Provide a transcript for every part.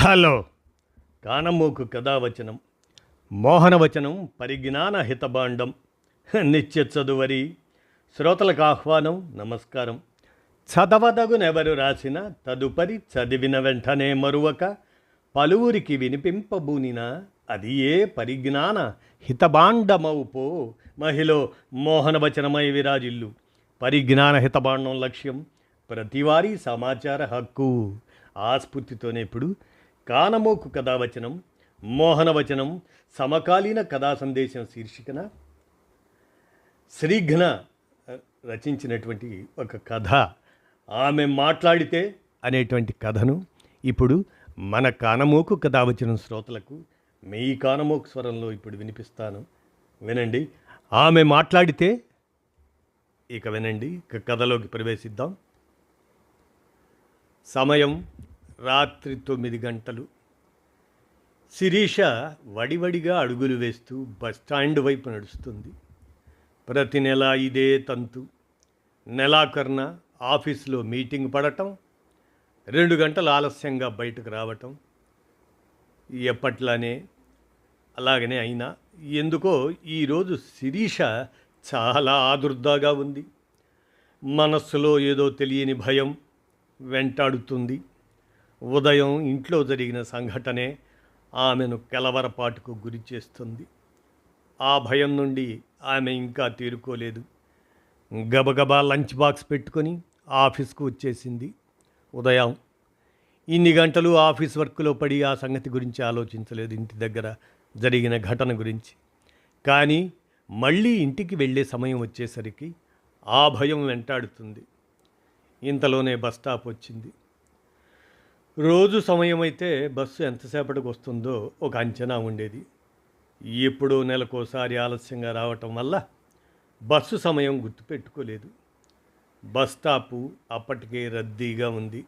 Hello. కానమోకు కథావచనం మోహనవచనం పరిజ్ఞాన హితభాండం నిత్య చదువరి శ్రోతలకు ఆహ్వానం. నమస్కారం. చదవదగునెవరు రాసిన తదుపరి చదివిన వెంటనే మరువక పలువురికి వినిపింపబూనిన అది ఏ పరిజ్ఞాన హితభాండమవుపో మహిళ మోహనవచనమై విరాజిల్లు. పరిజ్ఞాన హితభాండం లక్ష్యం ప్రతివారీ సమాచార హక్కు. ఆ స్ఫూర్తితోనే ఇప్పుడు కానమోకు కథావచనం మోహనవచనం సమకాలీన కథా సందేశం శీర్షికన శ్రీఘ్న రచించినటువంటి ఒక కథ ఆమె మాట్లాడితే అనేటువంటి కథను ఇప్పుడు మన కానమోకు కథావచనం శ్రోతలకు మీ కానమోకు స్వరంలో ఇప్పుడు వినిపిస్తాను. వినండి. ఆమె మాట్లాడితే. ఇక వినండి, ఇక కథలోకి ప్రవేశిద్దాం. సమయం రాత్రి 9 గంటలు. శిరీష వడివడిగా అడుగులు వేస్తూ బస్టాండ్ వైపు నడుస్తుంది. ప్రతి నెల ఇదే తంతు. నెలాఖరున ఆఫీసులో మీటింగ్ పడటం, 2 గంటలు ఆలస్యంగా బయటకు రావటం. ఎప్పట్లానే అలాగనే అయినా ఎందుకో ఈరోజు శిరీష చాలా ఆదుర్దాగా ఉంది. మనస్సులో ఏదో తెలియని భయం వెంటాడుతుంది. ఉదయం ఇంట్లో జరిగిన సంఘటనే ఆమెను కలవరపాటుకు గురి చేస్తుంది. ఆ భయం నుండి ఆమె ఇంకా తేరుకోలేదు. గబగబా లంచ్ బాక్స్ పెట్టుకొని ఆఫీస్కు వచ్చేసింది. ఉదయం ఇన్ని గంటలు ఆఫీస్ వర్క్లో పడి ఆ సంగతి గురించి ఆలోచించలేదు, ఇంటి దగ్గర జరిగిన ఘటన గురించి. కానీ మళ్ళీ ఇంటికి వెళ్ళే సమయం వచ్చేసరికి ఆ భయం వెంటాడుతుంది. ఇంతలోనే బస్ స్టాప్ వచ్చింది. రోజు సమయం అయితే బస్సు ఎంతసేపటికి వస్తుందో ఒక అంచనా ఉండేది. ఎప్పుడో నెలకోసారి ఆలస్యంగా రావటం వల్ల బస్సు సమయం గుర్తుపెట్టుకోలేదు. బస్ స్టాపు అప్పటికే రద్దీగా ఉంది.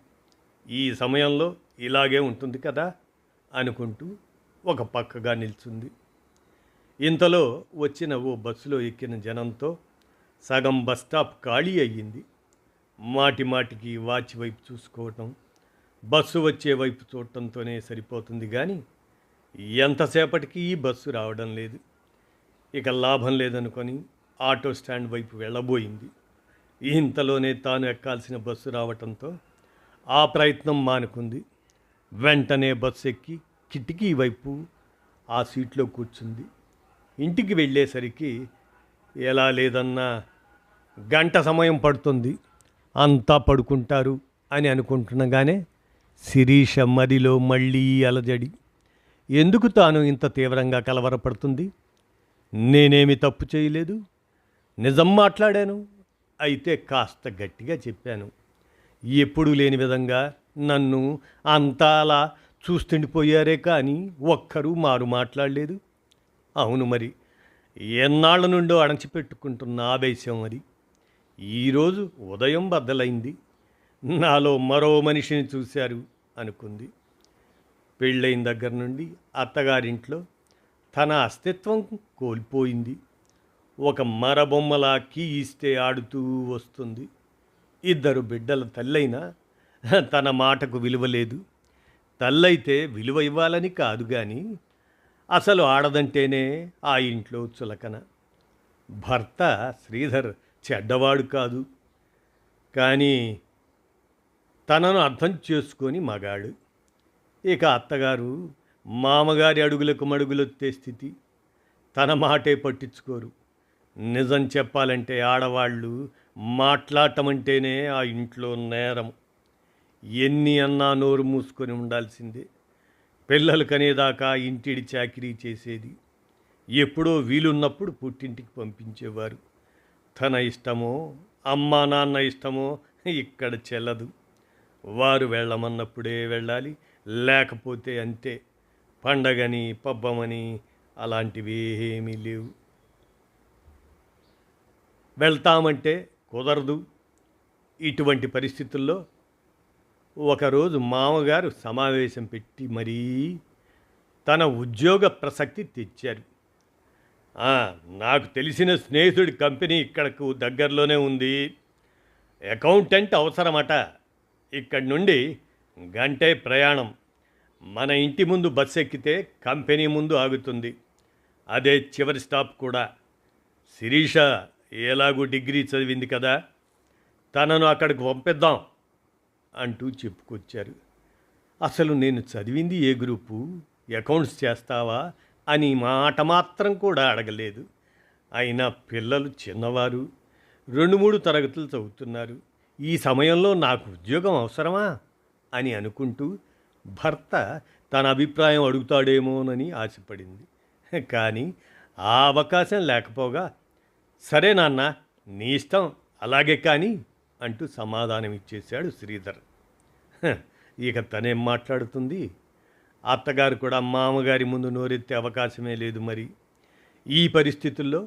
ఈ సమయంలో ఇలాగే ఉంటుంది కదా అనుకుంటూ ఒక పక్కగా నిల్చుంది. ఇంతలో వచ్చిన ఓ బస్సులో ఎక్కిన జనంతో సగం బస్ స్టాప్ ఖాళీ అయ్యింది. మాటి మాటికి వాచ్ వైపు చూసుకోవటం, బస్సు వచ్చే వైపు చూడటంతోనే సరిపోతుంది. కానీ ఎంతసేపటికి ఈ బస్సు రావడం లేదు. ఇక లాభం లేదనుకొని ఆటో స్టాండ్ వైపు వెళ్ళబోయింది. ఇంతలోనే తాను ఎక్కాల్సిన బస్సు రావటంతో ఆ ప్రయత్నం మానుకుంది. వెంటనే బస్సు ఎక్కి కిటికీ వైపు ఆ సీట్లో కూర్చుంది. ఇంటికి వెళ్ళేసరికి ఎలా లేదన్నా గంట సమయం పడుతుంది, అంతా పడుకుంటారు అని అనుకుంటుండగానే శిరీష మదిలో మళ్ళీ అలజడి. ఎందుకు తాను ఇంత తీవ్రంగా కలవరపడుతుంది? నేనేమి తప్పు చేయలేదు, నిజం మాట్లాడాను. అయితే కాస్త గట్టిగా చెప్పాను. ఎప్పుడూ లేని విధంగా నన్ను అంతా అలా చూస్తుండిపోయారే కానీ ఒక్కరూ మారు మాట్లాడలేదు. అవును, మరి ఎన్నాళ్ళ నుండో అణచిపెట్టుకుంటున్న ఆవేశం అది ఈరోజు ఉదయం బద్దలైంది. నాలో మరో మనిషిని చూశారు అనుకుంది. పెళ్ళైన దగ్గర నుండి అత్తగారింట్లో తన అస్తిత్వం కోల్పోయింది. ఒక మరబొమ్మలా కీ ఇస్తే ఆడుతూ వస్తుంది. 2 బిడ్డల తల్లైనా తన మాటకు విలువ లేదు. తల్లైతే విలువ ఇవ్వాలని కాదు కానీ అసలు ఆడదంటేనే ఆ ఇంట్లో చులకన. భర్త శ్రీధర్ చెడ్డవాడు కాదు, కానీ తనను అర్థం చేసుకొని మగాడు. ఇక అత్తగారు మామగారి అడుగులకు మడుగులొత్తే స్థితి. తన మాటే పట్టించుకోరు. నిజం చెప్పాలంటే ఆడవాళ్ళు మాట్లాడటమంటేనే ఆ ఇంట్లో నేరం. ఎన్ని అన్నా నోరు మూసుకొని ఉండాల్సిందే. పిల్లలు కనేదాకా ఇంటిడి చాకిరీ చేసేది. ఎప్పుడో వీలున్నప్పుడు పుట్టింటికి పంపించేవారు. తన ఇష్టమో అమ్మా నాన్న ఇష్టమో ఇక్కడ చెల్లదు. వారు వెళ్ళమన్నప్పుడే వెళ్ళాలి, లేకపోతే అంతే. పండగని పబ్బమని అలాంటివి ఏమీ లేవు. వెళ్తామంటే కుదరదు. ఇటువంటి పరిస్థితుల్లో ఒకరోజు మామగారు సమావేశం పెట్టి మరీ తన ఉద్యోగ ప్రసక్తి తెచ్చారు. నాకు తెలిసిన స్నేహితుడి కంపెనీ ఇక్కడకు దగ్గరలోనే ఉంది, అకౌంటెంట్ అవసరమట. ఇక్కడి నుండి గంటే ప్రయాణం. మన ఇంటి ముందు బస్సు ఎక్కితే కంపెనీ ముందు ఆగుతుంది. అదే చివరి స్టాప్ కూడా. శిరీష ఎలాగూ డిగ్రీ చదివింది కదా, తనను అక్కడికి పంపిద్దాం అంటూ చెప్పుకొచ్చారు. అసలు నేను చదివింది ఏ గ్రూపు, అకౌంట్స్ చేస్తావా అని మాట మాత్రం కూడా అడగలేదు. అయినా పిల్లలు చిన్నవారు, 2-3 తరగతులు చదువుతున్నారు. ఈ సమయంలో నాకు ఉద్యోగం అవసరమా అని అనుకుంటూ భర్త తన అభిప్రాయం అడుగుతాడేమోనని ఆశపడింది. కానీ ఆ అవకాశం లేకపోగా, సరే నాన్న, నీ ఇష్టం, అలాగే కానీ అంటూ సమాధానం ఇచ్చేశాడు శ్రీధర్. ఇక తనేం మాట్లాడుతుంది? అత్తగారు కూడా మామగారి ముందు నోరెత్తే అవకాశమే లేదు. మరి ఈ పరిస్థితుల్లో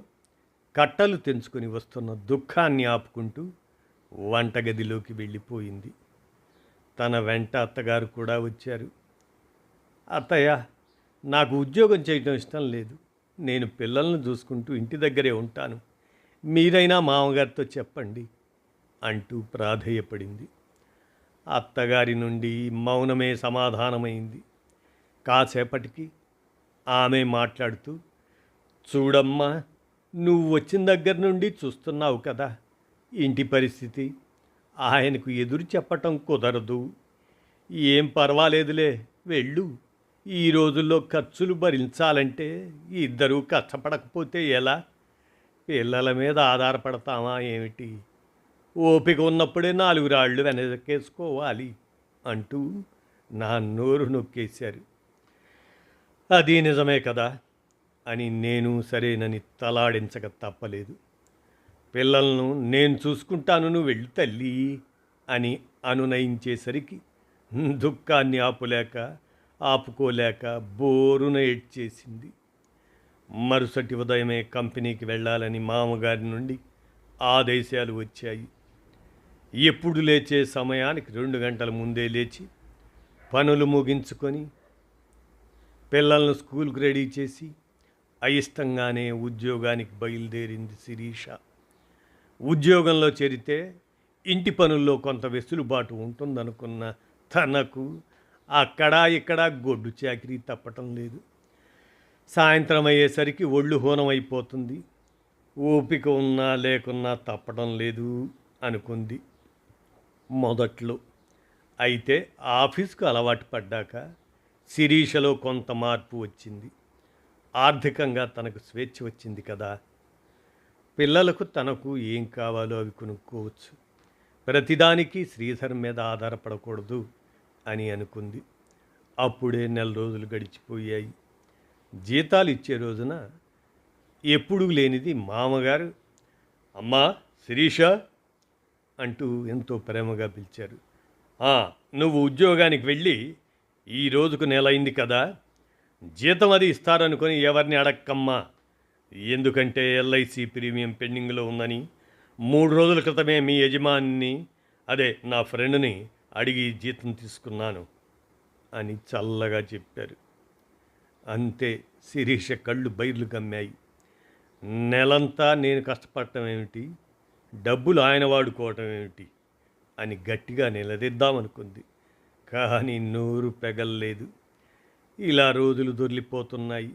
కట్టలు తెంచుకొని వస్తున్న దుఃఖాన్ని ఆపుకుంటూ వంటగదిలోకి వెళ్ళిపోయింది. తన వెంట అత్తగారు కూడా వచ్చారు. అత్తయ్య, నాకు ఉద్యోగం చేయటం ఇష్టం లేదు. నేను పిల్లలను చూసుకుంటూ ఇంటి దగ్గరే ఉంటాను. మీరైనా మామగారితో చెప్పండి అంటూ ప్రాధేయపడింది. అత్తగారి నుండి మౌనమే సమాధానమైంది. కాసేపటికి ఆమె మాట్లాడుతూ, చూడమ్మా, నువ్వు వచ్చిన దగ్గర నుండి చూస్తున్నావు కదా ఇంటి పరిస్థితి. ఆయనకు ఎదురు చెప్పటం కుదరదు. ఏం పర్వాలేదులే, వెళ్ళు. ఈ రోజుల్లో ఖర్చులు భరించాలంటే ఇద్దరూ కష్టపడకపోతే ఎలా? పిల్లల మీద ఆధారపడతామా ఏమిటి? ఓపిక ఉన్నప్పుడే 4 రాళ్ళు వెనకేసుకోవాలి అంటూ నా నోరు నొక్కేశారు. అది నిజమే కదా అని నేను సరేనని తలాడించక తప్పలేదు. పిల్లలను నేను చూసుకుంటాను, నువ్వు వెళ్ళు తల్లి అని అనునయించేసరికి దుఃఖాన్ని ఆపుకోలేక బోరున ఏడ్చేసింది. మరుసటి ఉదయమే కంపెనీకి వెళ్ళాలని మామగారి నుండి ఆదేశాలు వచ్చాయి. ఎప్పుడు లేచే సమయానికి 2 గంటల ముందే లేచి పనులు ముగించుకొని పిల్లలను స్కూల్కి రెడీ చేసి అయిష్టంగానే ఉద్యోగానికి బయలుదేరింది శిరీష. ఉద్యోగంలో చేరితే ఇంటి పనుల్లో కొంత వెసులుబాటు ఉంటుందనుకున్న తనకు అక్కడా ఇక్కడ గొడ్డు చాకిరీ తప్పటం లేదు. సాయంత్రం అయ్యేసరికి ఒళ్ళు హూనమైపోతుంది. ఓపిక ఉన్నా లేకున్నా తప్పటం లేదు అనుకుంది మొదట్లో. అయితే ఆఫీస్కు అలవాటు పడ్డాక శిరీషలో కొంత మార్పు వచ్చింది. ఆర్థికంగా తనకు స్వేచ్ఛ వచ్చింది కదా, పిల్లలకు తనకు ఏం కావాలో అవి కొనుక్కోవచ్చు. ప్రతిదానికి శ్రీధర్ మీద ఆధారపడకూడదు అని అనుకుంది. అప్పుడే 4 రోజులు గడిచిపోయాయి. జీతాలు ఇచ్చే రోజున ఎప్పుడూ లేనిది మామగారు, అమ్మా శిరీష అంటూ ఎంతో ప్రేమగా పిలిచారు. నువ్వు ఉద్యోగానికి వెళ్ళి ఈ రోజుకు నెల అయింది కదా, జీతం అది ఇస్తారనుకొని ఎవరిని అడక్కమ్మా. ఎందుకంటే ఎల్ఐసి ప్రీమియం పెండింగ్లో ఉందని 3 రోజుల క్రితమే మీ యజమానిని, అదే నా ఫ్రెండ్ని అడిగి జీతం తీసుకున్నాను అని చల్లగా చెప్పారు. అంతే, శిరీష కళ్ళు బైర్లు కమ్మాయి. నెలంతా నేను కష్టపడటం ఏమిటి, డబ్బులు ఆయన వాడుకోవటం ఏమిటి అని గట్టిగా నిలదీద్దామనుకుంది. కానీ నోరు పెగల్లేదు. ఇలా రోజులు దొర్లిపోతున్నాయి.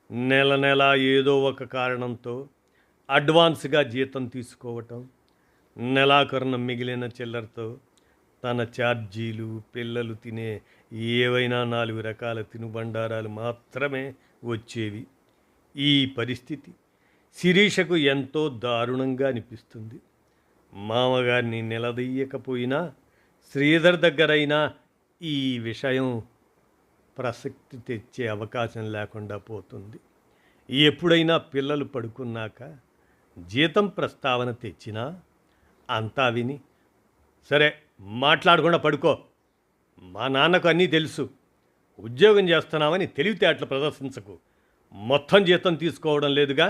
నెల ఏదో ఒక కారణంతో అడ్వాన్స్గా జీతం తీసుకోవటం, నెలాఖరున మిగిలిన చిల్లరతో తన ఛార్జీలు, పిల్లలు తినే ఏవైనా 4 రకాల తినుబండారాలు మాత్రమే వచ్చేవి. ఈ పరిస్థితి శిరీషకు ఎంతో దారుణంగా అనిపిస్తుంది. మామగారిని నిలదీయకపోయినా శ్రీధర్ దగ్గరైనా ఈ విషయం ప్రసక్తి తెచ్చే అవకాశం లేకుండా పోతుంది. ఎప్పుడైనా పిల్లలు పడుకున్నాక జీతం ప్రస్తావన తెచ్చినా అంతా విని, సరే మాట్లాడకుండా పడుకో, మా నాన్నకు అన్నీ తెలుసు, ఉద్యోగం చేస్తున్నామని తెలివితేటలు ప్రదర్శించకు, మొత్తం జీతం తీసుకోవడం లేదుగా,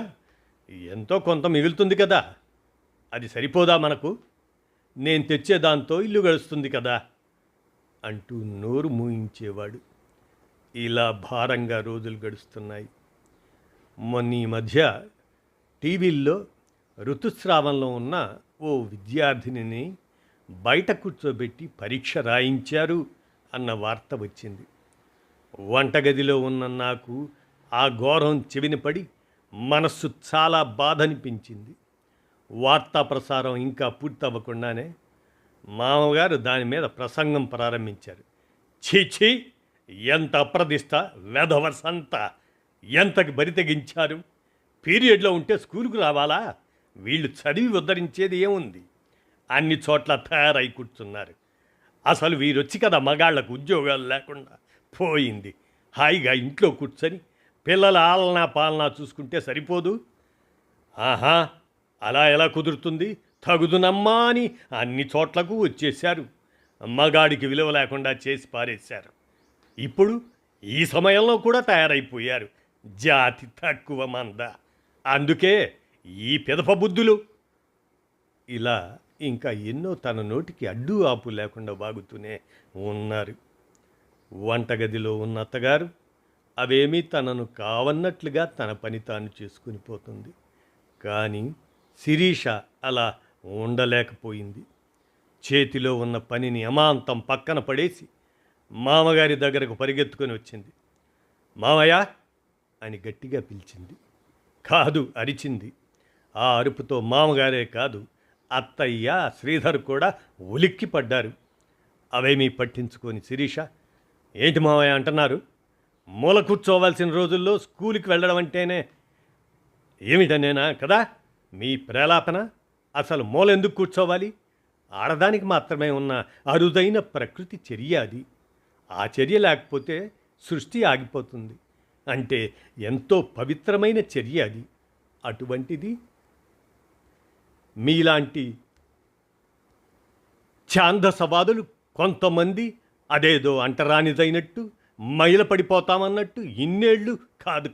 ఎంతో కొంత మిగులుతుంది కదా, అది సరిపోదా మనకు, నేను తెచ్చే దాంతో ఇల్లు గడుస్తుంది కదా అంటూ నోరు మూయించేవాడు. ఇలా భారంగా రోజులు గడుస్తున్నాయి. మొన్న ఈ మధ్య టీవీల్లో ఋతుస్రావంలో ఉన్న ఓ విద్యార్థినిని బయట కూర్చోబెట్టి పరీక్ష రాయించారు అన్న వార్త వచ్చింది. వంటగదిలో ఉన్న నాకు ఆ ఘోరం చెవిన పడి మనస్సు చాలా బాధ అనిపించింది. వార్తా ప్రసారం ఇంకా పూర్తవ్వకుండానే మామగారు దాని మీద ప్రసంగం ప్రారంభించారు. చీచీ, ఎంత అప్రదిష్ట, వెధవసంతా ఎంతకి బరి తెగించారు. పీరియడ్లో ఉంటే స్కూలుకు రావాలా? వీళ్ళు చదివి ఉద్ధరించేది ఏముంది? అన్ని చోట్ల తయారై కూర్చున్నారు. అసలు వీరొచ్చి కదా మగాళ్లకు ఉద్యోగాలు లేకుండా పోయింది. హాయిగా ఇంట్లో కూర్చొని పిల్లల ఆలనా పాలనా చూసుకుంటే సరిపోదు. ఆహా, అలా ఎలా కుదురుతుంది? తగుదునమ్మా అని అన్ని చోట్లకు వచ్చేశారు. మగాడికి విలువ లేకుండా చేసి పారేశారు. ఇప్పుడు ఈ సమయంలో కూడా తయారైపోయారు. జాతి తక్కువ మంద. అందుకే ఈ పిదప బుద్ధులు. ఇలా ఇంకా ఎన్నో తన నోటికి అడ్డు ఆపు లేకుండా వాగుతూనే ఉన్నారు. వంటగదిలో ఉన్న అత్తగారు అవేమీ తనను కావన్నట్లుగా తన పని తాను చేసుకుని పోతుంది. కానీ శిరీష అలా ఉండలేకపోయింది. చేతిలో ఉన్న పనిని అమాంతం పక్కన పడేసి మామగారి దగ్గరకు పరిగెత్తుకొని వచ్చింది. మామయ్య అని గట్టిగా పిలిచింది. కాదు, అరిచింది. ఆ అరుపుతో మామగారే కాదు, అత్తయ్య, శ్రీధర్ కూడా ఉలిక్కి పడ్డారు. అవేమీ పట్టించుకొని శిరీష, ఏంటి మామయ్య అంటున్నారు? మూల కూర్చోవలసిన రోజుల్లో స్కూల్కి వెళ్ళడం అంటేనే ఏమిటనేనా కదా మీ ప్రేలాపన? అసలు మూల ఎందుకు కూర్చోవాలి? ఆడదానికి మాత్రమే ఉన్న అరుదైన ప్రకృతి చర్య అది. ఆ చర్య లేకపోతే సృష్టి ఆగిపోతుంది. అంటే ఎంతో పవిత్రమైన చర్య అది. అటువంటిది మీలాంటి ఛాందసవాదులు కొంతమంది అదేదో అంటరానిదైనట్టు, మైల పడిపోతామన్నట్టు ఇన్నేళ్ళు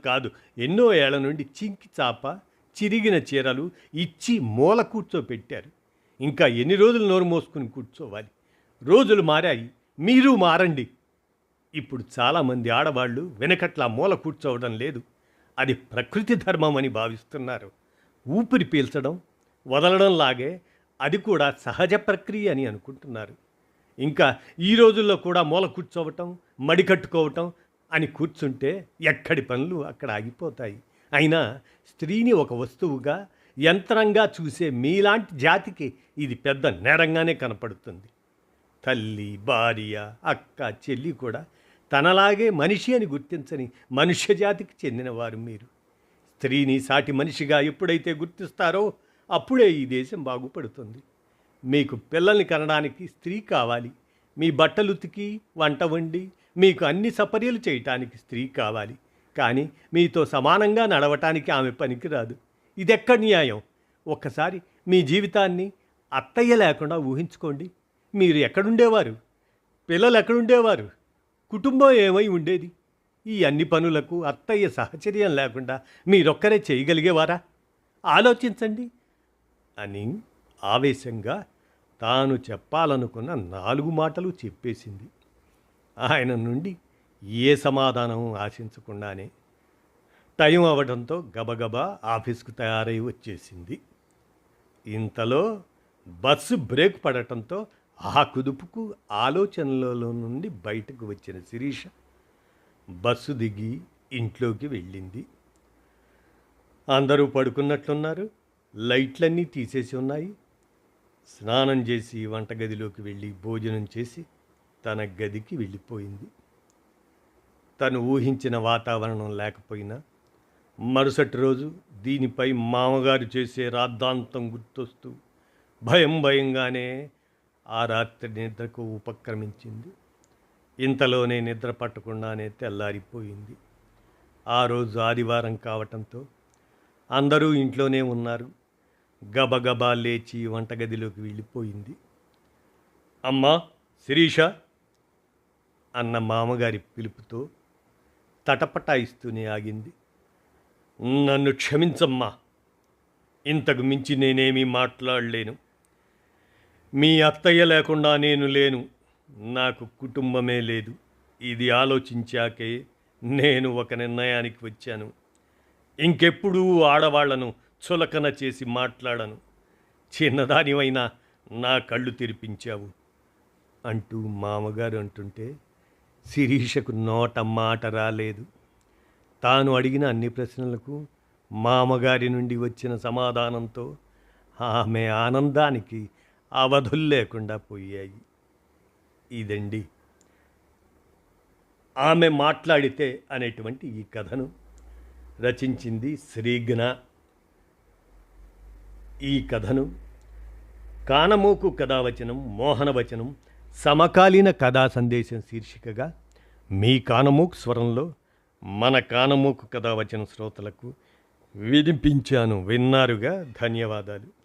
కాదు ఎన్నో ఏళ్ల నుండి చింకి చాప, చిరిగిన చీరలు ఇచ్చి మూల కూర్చోపెట్టారు. ఇంకా ఎన్ని రోజులు నోరు మోసుకుని కూర్చోవాలి? రోజులు మారాయి, మీరు మారండి. ఇప్పుడు చాలామంది ఆడవాళ్ళు వెనకట్లా మూల కూర్చోవడం లేదు. అది ప్రకృతి ధర్మం అని భావిస్తున్నారు. ఊపిరి పీల్చడం, వదలడం లాగే అది కూడా సహజ ప్రక్రియ అని అనుకుంటున్నారు. ఇంకా ఈ రోజుల్లో కూడా మూల కూర్చోవటం, మడి కట్టుకోవటం అని కూర్చుంటే ఎక్కడి పనులు అక్కడ ఆగిపోతాయి. అయినా స్త్రీని ఒక వస్తువుగా, యంత్రంగా చూసే మీలాంటి జాతికి ఇది పెద్ద నేరంగానే కనపడుతుంది. తల్లి, భార్య, అక్క, చెల్లి కూడా తనలాగే మనిషి అని గుర్తించని మనుష్య జాతికి చెందినవారు మీరు. స్త్రీని సాటి మనిషిగా ఎప్పుడైతే గుర్తిస్తారో అప్పుడే ఈ దేశం బాగుపడుతుంది. మీకు పిల్లల్ని కనడానికి స్త్రీ కావాలి. మీ బట్టలు ఉతికి, వంట వండి మీకు అన్ని సపర్యలు చేయటానికి స్త్రీ కావాలి. కానీ మీతో సమానంగా నడవటానికి ఆమె పనికిరాదు. ఇదెక్కడ న్యాయం? ఒక్కసారి మీ జీవితాన్ని అత్తయ్య లేకుండా ఊహించుకోండి. మీరు ఎక్కడుండేవారు? పిల్లలు ఎక్కడుండేవారు? కుటుంబం ఏమై ఉండేది? ఈ అన్ని పనులకు అత్తయ్య సహచర్యం లేకుండా మీరొక్కరే చేయగలిగేవారా? ఆలోచించండి అని ఆవేశంగా తాను చెప్పాలనుకున్న 4 మాటలు చెప్పేసింది. ఆయన నుండి ఏ సమాధానం ఆశించకుండానే టైం అవ్వడంతో గబగబా ఆఫీస్కు తయారై వచ్చేసింది. ఇంతలో బస్సు బ్రేక్ పడటంతో ఆ కుదుపుకు ఆలోచనలలో నుండి బయటకు వచ్చిన శిరీష బస్సు దిగి ఇంట్లోకి వెళ్ళింది. అందరూ పడుకున్నట్లున్నారు. లైట్లన్నీ తీసేసి ఉన్నాయి. స్నానం చేసి వంటగదిలోకి వెళ్ళి భోజనం చేసి తన గదికి వెళ్ళిపోయింది. తను ఊహించిన వాతావరణం లేకపోయినా మరుసటి రోజు దీనిపై మామగారు చేసే రాద్ధాంతం గుర్తొస్తూ భయంగానే ఆ రాత్రి నిద్రకు ఉపక్రమించింది. ఇంతలోనే నిద్ర పట్టకుండానే తెల్లారిపోయింది. ఆ రోజు ఆదివారం కావటంతో అందరూ ఇంట్లోనే ఉన్నారు. గబగబా లేచి వంటగదిలోకి వెళ్ళిపోయింది. అమ్మా శిరీష అన్న మామగారి పిలుపుతో తటపటాయిస్తూనే ఆగింది. నన్ను క్షమించమ్మా, ఇంతకు మించి నేనేమీ మాట్లాడలేను. మీ అత్తయ్య లేకుండా నేను లేను. నాకు కుటుంబమే లేదు. ఇది ఆలోచించాకే నేను ఒక నిర్ణయానికి వచ్చాను. ఇంకెప్పుడూ ఆడవాళ్లను చులకన చేసి మాట్లాడను. చిన్నదానివైనా నా కళ్ళు తెరిపించావు అంటూ మామగారు అంటుంటే శిరీషకు నోట మాట రాలేదు. తాను అడిగిన అన్ని ప్రశ్నలకు మామగారి నుండి వచ్చిన సమాధానంతో ఆమె ఆనందానికి అవధులు లేకుండా పోయాయి. ఇదండి ఆమె మాట్లాడితే అనేటువంటి ఈ కథను రచించింది శ్రీఘ్న. ఈ కథను కానమోకు కథావచనం, మోహనవచనం, సమకాలీన కథా సందేశం శీర్షికగా మీ కానమోకు స్వరంలో మన కానమోకు కథావచన శ్రోతలకు వినిపించాను. విన్నారుగా. ధన్యవాదాలు.